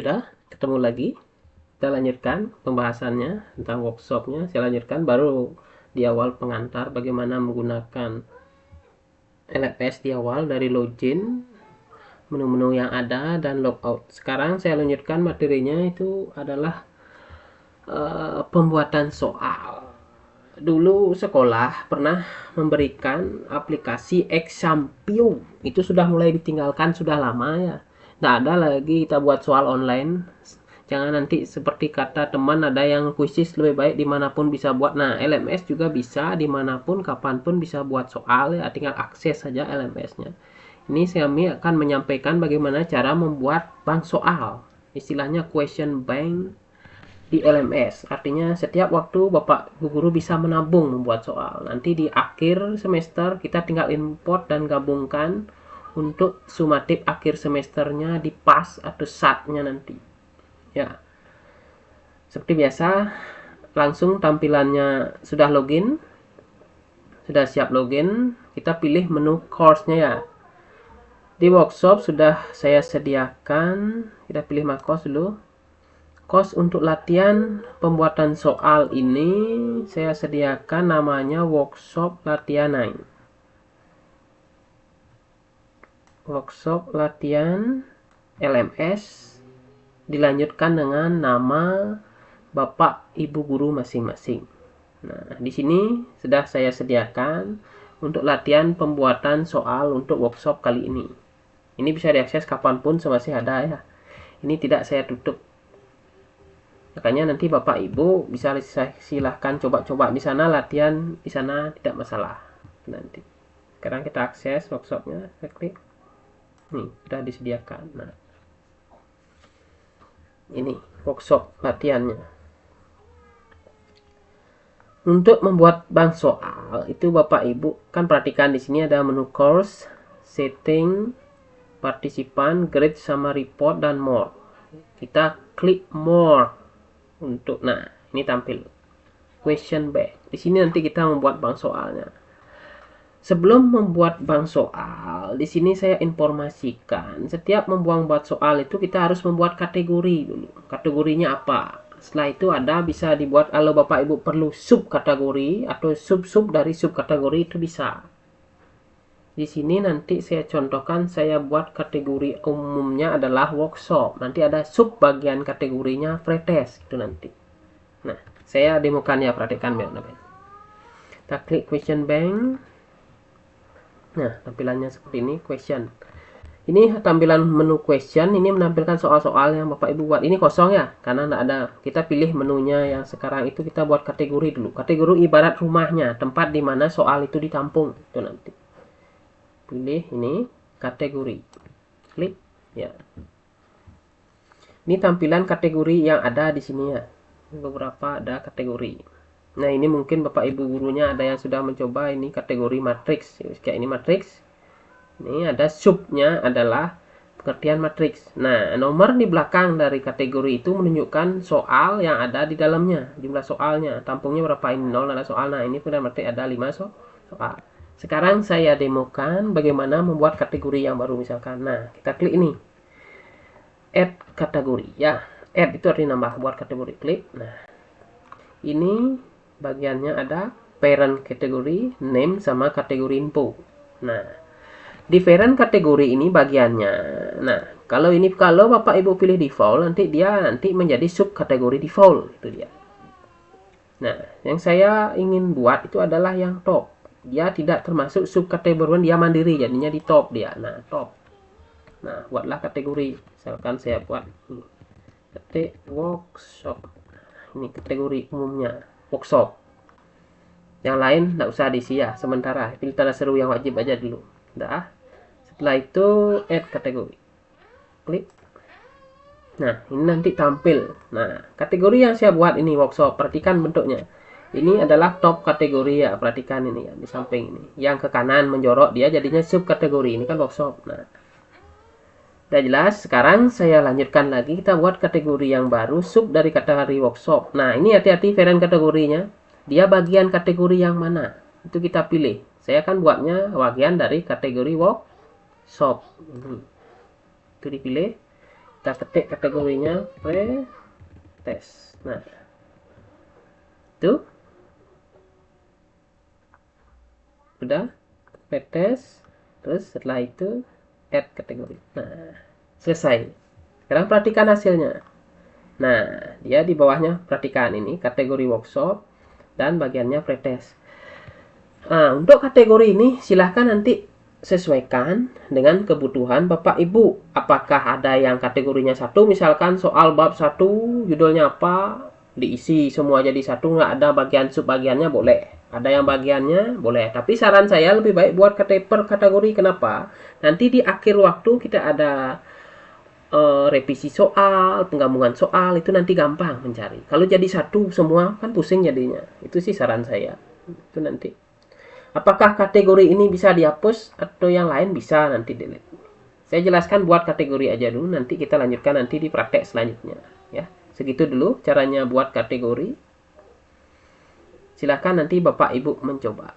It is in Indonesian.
Sudah ketemu lagi. Kita lanjutkan pembahasannya tentang workshopnya. Saya lanjutkan baru di awal pengantar bagaimana menggunakan LMS di awal dari login, menu-menu yang ada, dan logout. Sekarang saya lanjutkan materinya itu adalah pembuatan soal. Dulu sekolah pernah memberikan aplikasi Exampio. Itu sudah mulai ditinggalkan, sudah lama ya. Nggak ada lagi kita buat soal online. Jangan nanti seperti kata teman ada yang kuisis, lebih baik dimanapun bisa buat. Nah, LMS juga bisa dimanapun, kapanpun bisa buat soal ya. Tinggal akses saja LMS-nya. Ini kami akan menyampaikan bagaimana cara membuat bank soal. Istilahnya question bank di LMS. Artinya setiap waktu Bapak Ibu guru bisa menabung membuat soal. Nanti di akhir semester kita tinggal import dan gabungkan untuk sumatif akhir semesternya di PAS atau SAT-nya nanti. Ya. Seperti biasa, langsung tampilannya sudah login. Sudah siap login, kita pilih menu course-nya ya. Di workshop sudah saya sediakan, kita pilih macOS dulu. Course untuk latihan pembuatan soal ini saya sediakan namanya workshop latihan 9. Workshop latihan LMS dilanjutkan dengan nama Bapak Ibu guru masing-masing. Nah, di sini sudah saya sediakan untuk latihan pembuatan soal untuk workshop kali ini. Ini bisa diakses kapanpun masih ada ya. Ini tidak saya tutup. Makanya nanti Bapak Ibu bisa silahkan coba-coba di sana, latihan di sana, tidak masalah. Nanti. Sekarang kita akses workshopnya, saya klik. Nih, sudah disediakan. Nah, ini workshop latihannya. Untuk membuat bank soal itu Bapak Ibu kan perhatikan di sini ada menu course, setting, partisipan, grade sama report dan more. Kita klik more. Nah, ini tampil question bank. Di sini nanti kita membuat bank soalnya. Sebelum membuat bank soal, di sini saya informasikan setiap buat soal itu kita harus membuat kategori dulu. Kategorinya apa? Setelah itu ada bisa dibuat kalau Bapak Ibu perlu sub kategori atau sub-sub dari sub kategori itu bisa. Di sini nanti saya contohkan, saya buat kategori umumnya adalah workshop. Nanti ada sub bagian kategorinya pretest itu nanti. Nah, saya demokan ya, perhatikan teman-teman. Kita klik question bank. Nah, tampilannya seperti ini, question. Ini tampilan menu question, ini menampilkan soal-soal yang Bapak Ibu buat. Ini kosong ya, karena tidak ada. Kita pilih menunya yang sekarang itu, kita buat kategori dulu. Kategori ibarat rumahnya, tempat di mana soal itu ditampung. Itu nanti. Pilih ini kategori, klik ya. Ini tampilan kategori yang ada di sini ya, beberapa ada kategori. Nah, ini mungkin Bapak Ibu gurunya ada yang sudah mencoba ini kategori matriks, kayak ini matriks. Ini ada subnya adalah pengertian matriks. Nah, nomor di belakang dari kategori itu menunjukkan soal yang ada di dalamnya, jumlah soalnya, tampungnya berapa, ini 0 ada soal. Nah, ini pada matriks ada 5 soal. Sekarang saya demokan bagaimana membuat kategori yang baru misalkan. Nah, kita klik ini. Add kategori. Ya, add itu artinya nambah, buat kategori. Klik. Nah, ini bagiannya ada parent kategori, name sama kategori info. Nah, di parent kategori ini bagiannya. Nah, kalau Bapak Ibu pilih default, nanti dia menjadi sub kategori default, itu dia. Nah, yang saya ingin buat itu adalah yang top. Dia tidak termasuk subkategori, dia mandiri, jadinya di top dia. Nah, top. Nah, buatlah kategori. Misalkan saya buat ini. Ketik workshop. Ini kategori umumnya, workshop. Yang lain tidak usah diisi ya, sementara. Pilih tanda seru yang wajib aja dulu. Udah. Setelah itu add kategori. Klik. Nah, ini nanti tampil. Nah, kategori yang saya buat ini workshop. Perhatikan bentuknya. Ini adalah top kategori ya, perhatikan ini ya, di samping ini. Yang ke kanan menjorok dia jadinya sub kategori, ini kan workshop. Nah, udah jelas. Sekarang saya lanjutkan lagi, kita buat kategori yang baru, sub dari kategori workshop. Nah, ini hati-hati parent kategorinya. Dia bagian kategori yang mana? Itu kita pilih. Saya akan buatnya bagian dari kategori workshop. Itu dipilih. Kita ketik kategorinya pretest. Nah, itu udah pretest. Terus setelah itu add kategori. Nah, selesai. Sekarang perhatikan hasilnya. Nah, dia di bawahnya perhatikan ini kategori workshop dan bagiannya pretest. Nah, untuk kategori ini silahkan nanti sesuaikan dengan kebutuhan Bapak Ibu. Apakah ada yang kategorinya satu, misalkan soal bab 1 judulnya apa, diisi semua jadi satu, nggak ada bagian subbagiannya boleh. Ada yang bagiannya boleh. Tapi saran saya lebih baik buat per kategori. Kenapa? Nanti di akhir waktu kita ada revisi soal, penggabungan soal, itu nanti gampang mencari. Kalau jadi satu semua kan pusing jadinya. Itu sih saran saya. Itu nanti. Apakah kategori ini bisa dihapus atau yang lain bisa nanti delete. Saya jelaskan buat kategori aja dulu, nanti kita lanjutkan nanti di praktek selanjutnya. Ya, segitu dulu caranya buat kategori. Silakan nanti Bapak Ibu mencoba.